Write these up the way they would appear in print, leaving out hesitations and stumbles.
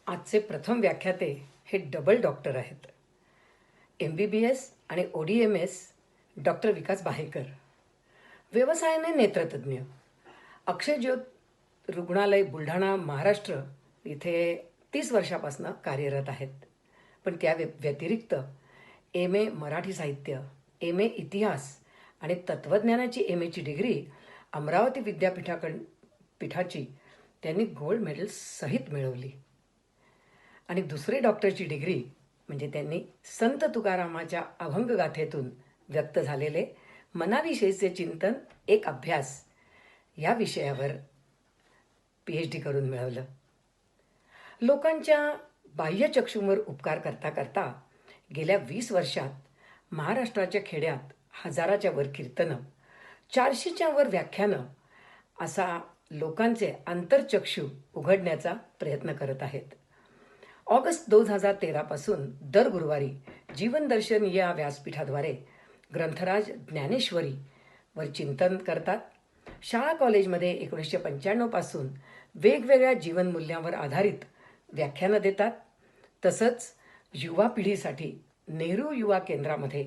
आजचे प्रथम व्याख्याते हे डबल डॉक्टर आहेत. MBBS आणि ODMS डॉक्टर विकास बाहेकर. व्यवसायाने नेत्रतज्ञ. अक्षयज्योत रुग्णालय बुलढाणा महाराष्ट्र इथे 30 वर्षापासून कार्यरत आहेत. पण त्या व्यतिरिक्त MA मराठी साहित्य, MA इतिहास आणि तत्त्वज्ञानाची MAची डिग्री अमरावती विद्यापीठाची त्यांनी गोल्ड मेडल सहित मिळवली. आणि दुसरी डॉक्टरची डिग्री म्हणजे त्यांनी संत तुकारामाच्या अभंगगाथेतून व्यक्त झालेले मनाविषयीचे चिंतन एक अभ्यास या विषयावर PhD करून मिळवलं. लोकांच्या बाह्यचक्षूंवर उपकार करता करता गेल्या 20 वर्षात महाराष्ट्राच्या खेड्यात 1000च्या वर कीर्तनं, 400च्या वर व्याख्यानं असा लोकांचे आंतरचक्षू उघडण्याचा प्रयत्न करत आहेत. ऑगस्ट 2013 पासून दर गुरुवारी जीवनदर्शन या व्यासपीठाद्वारे ग्रंथराज ज्ञानेश्वरी वर चिंतन करतात. शाळा कॉलेजमध्ये 1995 पासून वेगवेगळ्या जीवनमूल्यांवर आधारित व्याख्यानं देतात. तसंच युवा पिढीसाठी नेहरू युवा केंद्रामध्ये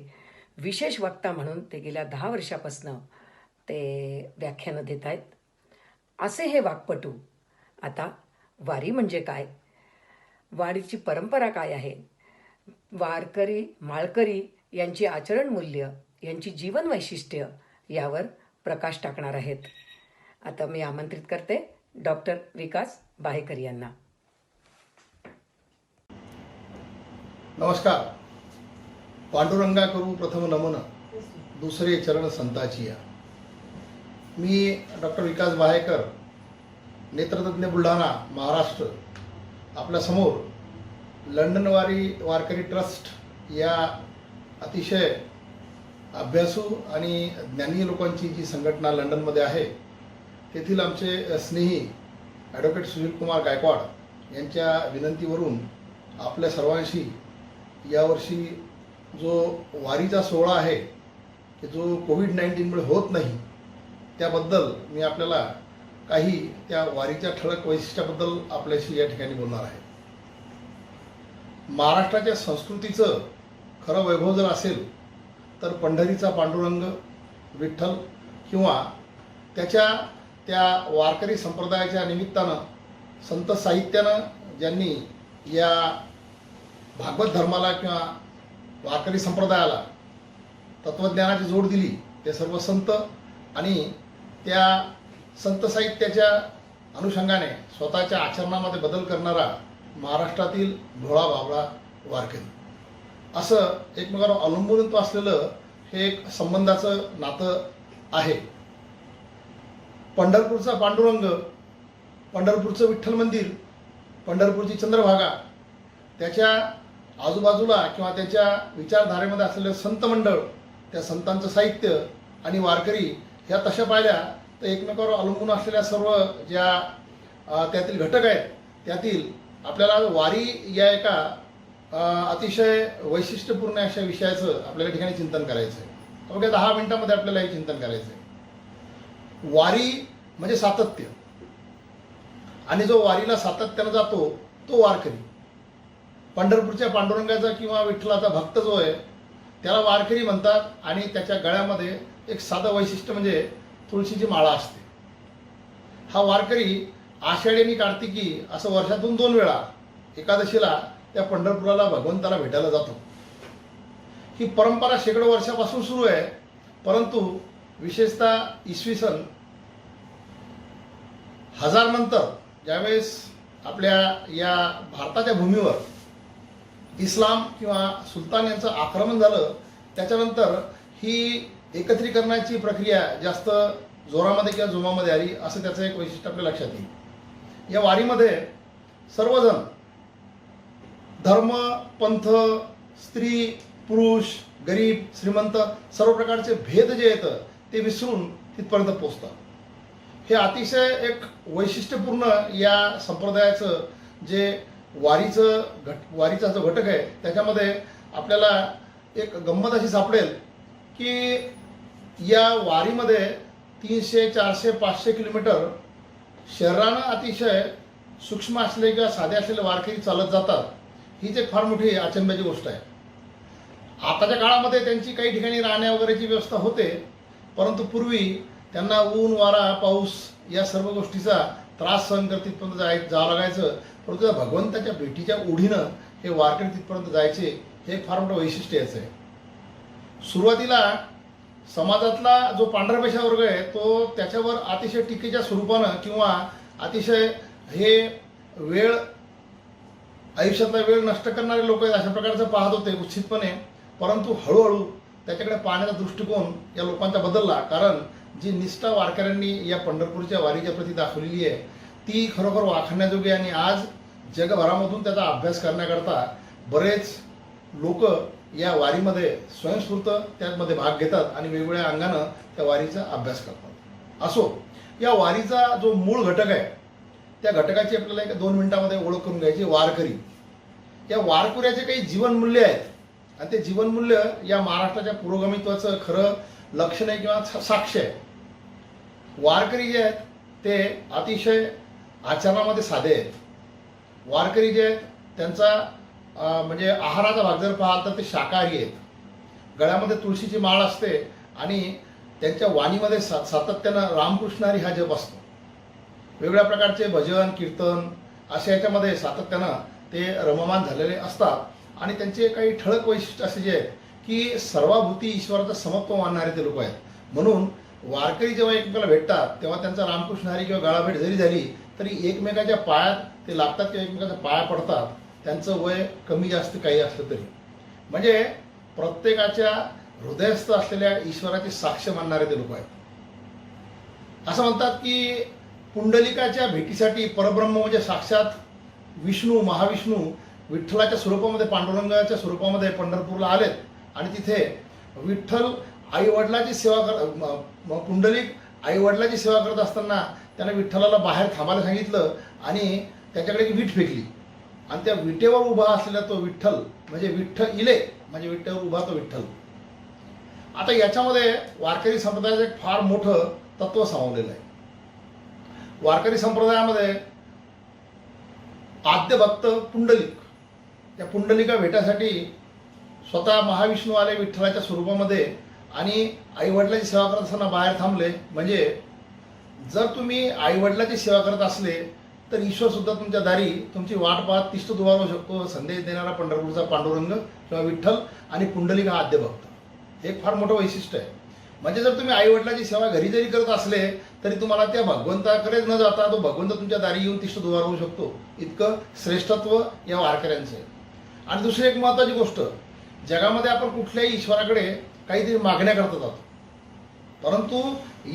विशेष वक्ता म्हणून ते गेल्या 10 वर्षापासून ते व्याख्यानं देत आहेत. असे हे वाक्पटू आता वारी म्हणजे काय, वारीची परंपरा काय आहे, वारकरी माळकरी यांची आचरण मूल्य, यांची जीवन वैशिष्ट्य यावर प्रकाश टाकणार आहेत. आता मी आमंत्रित करते डॉक्टर विकास बाहेकर यांना. नमस्कार. पांडुरंगा करू प्रथम नमन, दुसरे चरण संताची या. मी डॉक्टर विकास बाहेकर, नेत्रतज्ञ बुलढाणा महाराष्ट्र. आपल्यासमोर लंडन वारकरी ट्रस्ट या अतिशय अभ्यासू आणि ज्ञानी लोकांची जी संघटना लंडनमध्ये आहे, तेथील आमचे स्नेही ॲडव्होकेट सुनील कुमार गायकवाड यांच्या विनंतीवरून आपल्या सर्वांशी यावर्षी जो वारीचा सोहळा आहे की जो कोविड-19मुळे होत नाही, त्याबद्दल मी आपल्याला काही त्या वारीच्या ठळक वैशिष्ट्याबद्दल आपल्याशी या ठिकाणी बोलणार आहे. महाराष्ट्राच्या संस्कृतीचं खरं वैभव जर असेल तर पंढरीचा पांडुरंग विठ्ठल किंवा त्या वारकरी संप्रदायाच्या निमित्तानं संत साहित्यानं ज्यांनी या भागवत धर्माला किंवा वारकरी संप्रदायाला तत्त्वज्ञानाची जोड दिली, ते सर्व संत आणि त्या संत साहित्याच्या अनुषंगाने स्वतःच्या आचरणामध्ये बदल करणारा महाराष्ट्रातील भोळा बाबळा वारकरी, असं एकमेकांवर अवलंबून असलेलं हे एक संबंधाचं नातं आहे. पंढरपूरचा पांडुरंग, पंढरपूरचं विठ्ठल मंदिर, पंढरपूरची चंद्रभागा, त्याच्या आजूबाजूला किंवा त्याच्या विचारधारेमध्ये असलेले संत मंडळ, त्या संतांचं साहित्य आणि वारकरी ह्या तशा पाहिल्या तर एकमेकांवर अवलंबून असलेल्या सर्व ज्या त्यातील घटक आहेत, त्यातील आपल्याला वारी या एका अतिशय वैशिष्ट्यपूर्ण अशा विषयाचं आपल्याला ठिकाणी चिंतन करायचं आहे. अवघ्या 10 मिनिटांमध्ये आपल्याला हे चिंतन करायचं आहे. वारी म्हणजे सातत्य, आणि जो वारीला सातत्यानं जातो तो वारकरी. पंढरपूरच्या पांडुरंगाचा किंवा विठ्ठलाचा भक्त जो आहे त्याला वारकरी म्हणतात. आणि त्याच्या गळ्यामध्ये एक साधं वैशिष्ट्य म्हणजे तुळशीची माळा असते. हा वारकरी आषाढी आणि कार्तिकी असं वर्षातून 2 वेळा एकादशीला त्या पंढरपुराला भगवंताला भेटायला जातो. ही परंपरा शेकडो वर्षापासून सुरू आहे. परंतु विशेषतः इसवी सन 1000 नंतर ज्यावेळेस आपल्या या भारताच्या भूमीवर इस्लाम किंवा सुलतान यांचं आक्रमण झालं, त्याच्यानंतर ही एकत्रीकरणाची प्रक्रिया जास्त जोरामध्ये किंवा जोमामध्ये आली, असं त्याचं एक वैशिष्ट्य आपल्या लक्षात येईल. या वारीमध्ये सर्वजण धर्म, पंथ, स्त्री, पुरुष, गरीब, श्रीमंत सर्व प्रकारचे भेद जे येतं ते विसरून तिथपर्यंत पोचतात. हे अतिशय एक वैशिष्ट्यपूर्ण या संप्रदायाचं जे वारीचा जो घटक आहे त्याच्यामध्ये आपल्याला एक गंमत अशी सापडेल की या वारीमध्ये 300, 400, 500 किलोमीटर शरीरानं अतिशय सूक्ष्म असले किंवा साधे असलेले वारकरी चालत जातात, हीच एक फार मोठी अचंब्याची गोष्ट आहे. आताच्या काळामध्ये त्यांची काही ठिकाणी राहण्या वगैरेची व्यवस्था होते, परंतु पूर्वी त्यांना ऊन वारा पाऊस या सर्व गोष्टीचा त्रास सहन करत तिथपर्यंत जावं लागायचं. परंतु त्या भगवंताच्या भेटीच्या ओढीनं हे वारकरी तिथपर्यंत जायचे, हे एक फार मोठं वैशिष्ट्य याचं आहे. सुरुवातीला समाजातला जो पांढरपेशा वर्ग आहे तो त्याच्यावर अतिशय टीकेच्या स्वरूपानं किंवा अतिशय हे वेळ आयुष्यातला वेळ नष्ट करणारे लोक आहेत अशा प्रकारचं पाहत होते कुत्सितपणे. परंतु हळूहळू त्याच्याकडे पाहण्याचा दृष्टिकोन या लोकांचा बदलला, कारण जी निष्ठा वारकऱ्यांनी या पंढरपूरच्या वारीच्या प्रती दाखवलेली आहे ती खरोखर वाखाणण्याजोगी. आणि आज जगभरामधून त्याचा अभ्यास करण्याकरता बरेच लोक या वारीमध्ये स्वयंस्फूर्त त्यामध्ये भाग घेतात आणि वेगवेगळ्या अंगानं त्या वारीचा अभ्यास करतात. असो, या वारीचा जो मूळ घटक आहे त्या घटकाची आपल्याला 1-2 मिनिटांमध्ये ओळख करून घ्यायची. वारकरी, या वारकऱ्याचे काही जीवनमूल्य आहेत आणि ते जीवनमूल्य या महाराष्ट्राच्या पुरोगामित्वाचं खरं लक्षण आहे किंवा साक्ष आहे. वारकरी जे आहेत ते अतिशय आचरणामध्ये साधे आहेत. वारकरी जे आहेत त्यांचा म्हणजे आहाराचा भाग जर पाहाल तर ते शाकाहारी आहेत. गळ्यामध्ये तुळशीची माळ असते आणि त्यांच्या वाणीमध्ये सातत्यानं रामकृष्ण हरी हा जप असतो. वेगवेगळ्या प्रकारचे भजन कीर्तन अशा याच्यामध्ये सातत्यानं ते रममान झालेले असतात. आणि त्यांचे काही ठळक वैशिष्ट्य असे जे आहेत की सर्वाभूती ईश्वराचं समत्व मानणारे ते लोक आहेत. म्हणून वारकरी जेव्हा एकमेकाला भेटतात तेव्हा त्यांचा रामकृष्ण हरी किंवा गाळाभेट जरी झाली तरी एकमेकाच्या पायात ते लागतात किंवा एकमेकाच्या पाया पडतात. त्यांचं वय कमी जास्त काही असलं तरी, म्हणजे प्रत्येकाच्या हृदयस्थ असलेल्या ईश्वराची साक्ष मानणारे ते लोक आहेत. असं म्हणतात की पुंडलिकाच्या भेटीसाठी परब्रह्म म्हणजे साक्षात विष्णू महाविष्णू विठ्ठलाच्या स्वरूपामध्ये पांडुरंगाच्या स्वरूपामध्ये पंढरपूरला आलेत. आणि तिथे विठ्ठल आईवडिलाची सेवा पुंडलिक आईवडिलाची सेवा करत असताना त्याने विठ्ठलाला बाहेर थांबायला सांगितलं आणि त्याच्याकडे एक वीट फेकली आणि त्या विटेवर उभा असलेला तो विठ्ठल म्हणजे विठ्ठल इले म्हणजे विटेवर उभा तो विठ्ठल. आता याच्यामध्ये वारकरी संप्रदायाचं एक फार मोठं तत्व सामावलेलं आहे. वारकरी संप्रदायामध्ये आद्य भक्त पुंडलिक, त्या पुंडलिका भेटासाठी स्वतः महाविष्णू आले विठ्ठलाच्या स्वरूपामध्ये आणि आईवडिलाची सेवा करत असताना बाहेर थांबले. म्हणजे जर तुम्ही आईवडिलाची सेवा करत असले तर ईश्वर सुद्धा तुमच्या दारी तुमची वाट पाहत तिष्ठ दुवारू शकतो. संदेश देणारा पंढरपूरचा पांडुरंग किंवा विठ्ठल आणि पुंडलिक हा आद्य भक्त, हे एक फार मोठं वैशिष्ट्य आहे. म्हणजे जर तुम्ही आईवडिलाची सेवा घरी जरी करत असले तरी तुम्हाला त्या भगवंताकडेच न जाता तो भगवंत तुमच्या दारी येऊन तिष्ठ दुवारू शकतो. इतकं श्रेष्ठत्व या वारकऱ्यांचं आहे. आणि दुसरी एक महत्त्वाची गोष्ट, जगामध्ये आपण कुठल्याही ईश्वराकडे काहीतरी मागण्या करत जातो, परंतु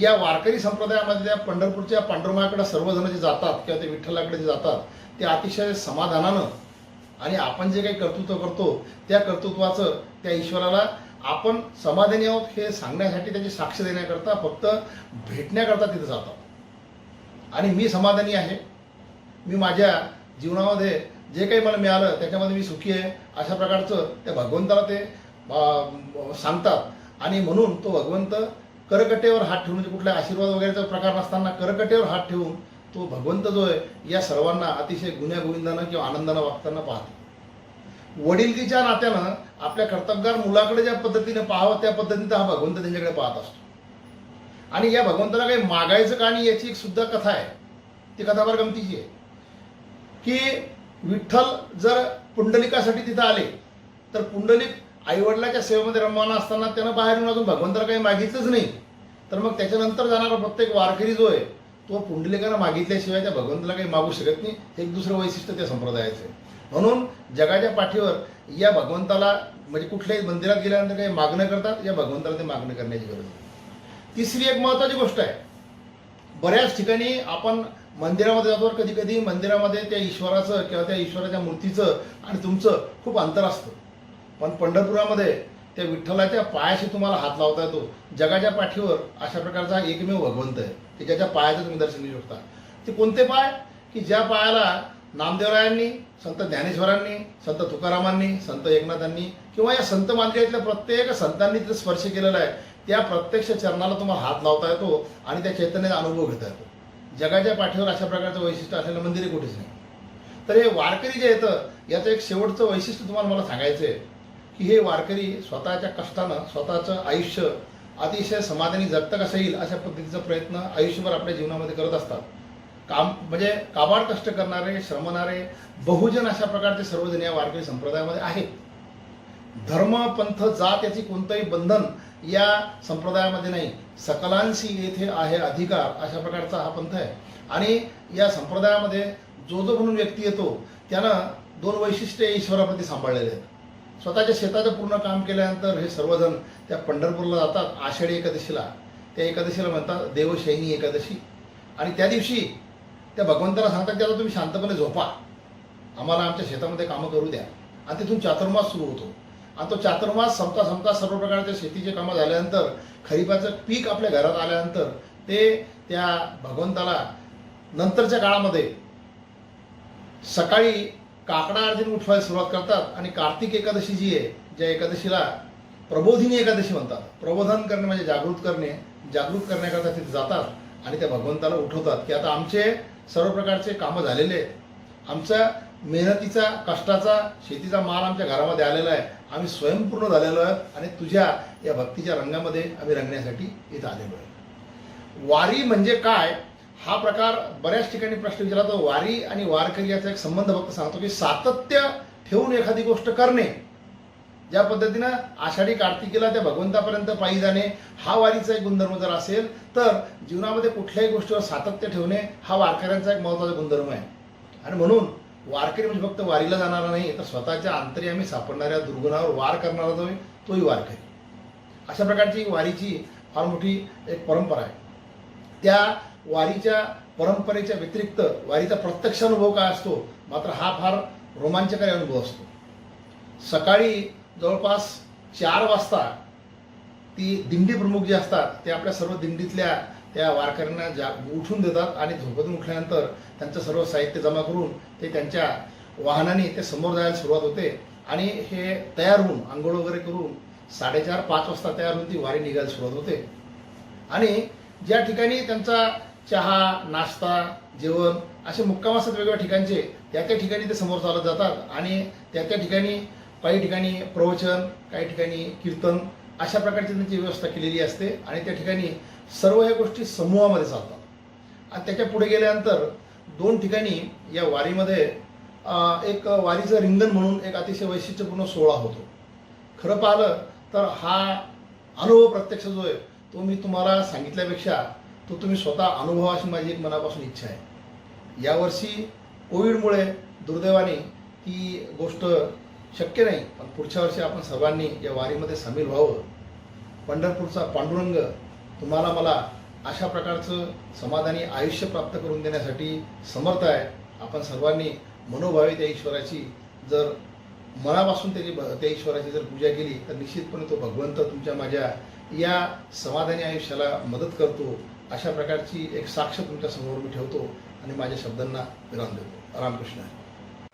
या वारकरी संप्रदायामध्ये त्या पंढरपूरच्या पांडुरंगाकडे सर्वजण जे जातात किंवा ते विठ्ठलाकडे जे जातात ते अतिशय समाधानानं आणि आपण जे काही कर्तृत्व करतो त्या कर्तृत्वाचं त्या ईश्वराला आपण समाधानी आहोत हे सांगण्यासाठी, त्याची साक्ष देण्याकरता, फक्त भेटण्याकरता तिथे जातात. आणि मी समाधानी आहे, मी माझ्या जीवनामध्ये जे काही मला मिळालं त्याच्यामध्ये मी सुखी आहे अशा प्रकारचं त्या भगवंताला ते सांगतात. आणि म्हणून तो भगवंत करकटेवर हात ठेवून, म्हणजे कुठल्या आशीर्वाद वगैरेचा प्रकार नसताना करकटेवर हात ठेवून तो भगवंत जो आहे या सर्वांना अतिशय गुण्यागोविंदानं किंवा आनंदानं वागताना पाहतो. वडिलकीच्या नात्यानं आपल्या कर्तबगार मुलाकडे ज्या पद्धतीने पाहावं त्या पद्धतीने हा भगवंत त्यांच्याकडे पाहत असतो. आणि या भगवंताला काही मागायचं का नाही याची एक सुद्धा कथा आहे. ती कथा फार गमतीची आहे की विठ्ठल जर पुंडलिकासाठी तिथं आले तर पुंडलिक आईवडिलाच्या सेवेमध्ये रममाना असताना त्यानं बाहेरून अजून भगवंताला काही मागितलंच नाही, तर मग त्याच्यानंतर जाणारा प्रत्येक वारकरी जो आहे तो पुंडलिकानं मागितल्याशिवाय त्या भगवंताला काही मागू शकत नाही. एक दुसरं वैशिष्ट्य त्या संप्रदायाचं आहे. म्हणून जगाच्या पाठीवर या भगवंताला म्हणजे कुठल्याही मंदिरात गेल्यानंतर काही मागणं करतात, या भगवंताला ते मागणं करण्याची गरज आहे. तिसरी एक महत्त्वाची गोष्ट आहे, बऱ्याच ठिकाणी आपण मंदिरामध्ये जातो, कधी कधी मंदिरामध्ये त्या ईश्वराचं किंवा त्या ईश्वराच्या मूर्तीचं आणि तुमचं खूप अंतर असतं. पण पंढरपुरामध्ये त्या विठ्ठलाच्या पायाशी तुम्हाला हात लावता येतो. जगाच्या पाठीवर अशा प्रकारचा एकमेव भगवंत आहे की ज्याच्या पायाचं तुम्ही दर्शन घेऊ शकता. ते कोणते पाय की ज्या पायाला नामदेवरायांनी, संत ज्ञानेश्वरांनी, संत तुकारामांनी, संत एकनाथांनी किंवा या संत मांदिरातल्या प्रत्येक संतांनी ते स्पर्श केलेला आहे, त्या प्रत्यक्ष चरणाला तुम्हाला हात लावता येतो आणि त्या चैतन्याचा अनुभव घेता येतो. जगाच्या पाठीवर अशा प्रकारचं वैशिष्ट्य असलेलं मंदिर कुठेच नाही. तर हे वारकरी जे येतं याचं एक शेवटचं वैशिष्ट्य तुम्हाला मला सांगायचं आहे की हे वारकरी स्वतःच्या कष्टानं स्वतःचं आयुष्य अतिशय समाधानी जगतं कसं येईल अशा पद्धतीचा प्रयत्न आयुष्यभर आपल्या जीवनामध्ये करत असतात. काम म्हणजे काबाड कष्ट करणारे, श्रमणारे, बहुजन अशा प्रकारचे सर्वजण या वारकरी संप्रदायामध्ये आहेत. धर्म, पंथ, जात याची कोणतंही बंधन या संप्रदायामध्ये नाही. सकलांशी येथे आहे अधिकार अशा प्रकारचा हा पंथ आहे. आणि या संप्रदायामध्ये जो म्हणून व्यक्ती येतो त्यानं 2 वैशिष्ट्ये ईश्वराप्रती सांभाळलेले आहेत. स्वतःच्या शेताचं पूर्ण काम केल्यानंतर हे सर्वजण त्या पंढरपूरला जातात आषाढी एकादशीला. त्या एकादशीला म्हणतात देवशयनी एकादशी. आणि त्या दिवशी त्या भगवंताला सांगतात की आता तुम्ही शांतपणे झोपा, आम्हाला आमच्या शेतामध्ये कामं करू द्या. आणि तिथून चातुर्मास सुरू होतो. आणि तो चातुर्मास संपता सर्व प्रकारच्या शेतीचे कामं झाल्यानंतर खरीपाचं पीक आपल्या घरात आल्यानंतर ते त्या भगवंताला नंतरच्या काळामध्ये सकाळी काकडा आरतीने उठवायला सुरुवात करतात. आणि कार्तिक एकादशी जी आहे, ज्या एकादशीला प्रबोधिनी एकादशी म्हणतात, प्रबोधन करणे म्हणजे जागृत करण्याकरता तिथे जातात आणि त्या भगवंताला उठवतात की आता आमचे सर्व प्रकारचे कामं झालेले आहेत, आमचा मेहनतीचा कष्टाचा शेतीचा माल आमच्या घरामध्ये आलेला आहे, आम्ही स्वयंपूर्ण झालेलो आहोत आणि तुझ्या या भक्तीच्या रंगामध्ये आम्ही रंगण्यासाठी इथं आलेलो आहे. वारी म्हणजे काय हा प्रकार बऱ्याच ठिकाणी प्रश्न विचारला जातो. वारी आणि वारकरी याचा एक संबंध फक्त सांगतो की सातत्य ठेवून एखादी गोष्ट करणे. ज्या पद्धतीनं आषाढी कार्तिकीला त्या भगवंतापर्यंत पायी जाणे हा वारीचा एक गुणधर्म जर असेल तर जीवनामध्ये कुठल्याही गोष्टीवर सातत्य ठेवणे हा वारकऱ्यांचा एक महत्त्वाचा गुणधर्म आहे. आणि म्हणून वारकरी म्हणजे फक्त वारीला जाणारा नाही तर स्वतःच्या अंतर्यामी सापडणाऱ्या दुर्गुणावर वार करणारा जो तोही वारकरी. अशा प्रकारची वारीची फार मोठी एक परंपरा आहे. त्या वारीच्या परंपरेच्या व्यतिरिक्त वारीचा प्रत्यक्ष अनुभव काय असतो, मात्र हा फार रोमांचकारी अनुभव असतो. सकाळी जवळपास 4 वाजता ती दिंडी प्रमुख जे असतात ते आपल्या सर्व दिंडीतल्या त्या वारकऱ्यांना उठून देतात आणि झोपेतून उठल्यानंतर त्यांचं सर्व साहित्य जमा करून ते त्यांच्या वाहनाने ते समोर जायला सुरुवात होते. आणि हे तयार होऊन आंघोळ वगैरे करून 4:30-5 वाजता तयार होऊन ती वारी निघायला सुरुवात होते. आणि ज्या ठिकाणी त्यांचा चहा, नाश्ता, जेवण असे मुक्काम असतात वेगवेगळ्या ठिकाणचे, त्या ठिकाणी ते समोर चालत जातात. आणि त्या ठिकाणी काही ठिकाणी प्रवचन, काही ठिकाणी कीर्तन अशा प्रकारची त्यांची व्यवस्था केलेली असते. आणि त्या ठिकाणी सर्व ह्या गोष्टी समूहामध्ये चालतात. आणि त्याच्या पुढे गेल्यानंतर 2 ठिकाणी या वारीमध्ये एक वारीचं रिंगण म्हणून एक अतिशय वैशिष्ट्यपूर्ण सोहळा होतो. खरं पाहिलं तर हा अनुभव प्रत्यक्ष जो आहे तो मी तुम्हाला सांगितल्यापेक्षा तो तुम्ही स्वतः अनुभवाशी माझी एक मनापासून इच्छा आहे. यावर्षी कोविडमुळे दुर्दैवाने ती गोष्ट शक्य नाही, पण पुढच्या वर्षी आपण सर्वांनी या वारीमध्ये सामील व्हावं. पंढरपूरचा पांडुरंग तुम्हाला मला अशा प्रकारचं समाधानी आयुष्य प्राप्त करून देण्यासाठी समर्थ आहे. आपण सर्वांनी मनोभावे त्या ईश्वराची जर मनापासून त्या ईश्वराची जर पूजा केली तर निश्चितपणे तो भगवंत तुमच्या माझ्या या समाधानी आयुष्याला मदत करतो. अशा प्रकारची एक साक्ष तुमच्या समोर मी ठेवतो आणि माझ्या शब्दांना विराम देतो. रामकृष्ण.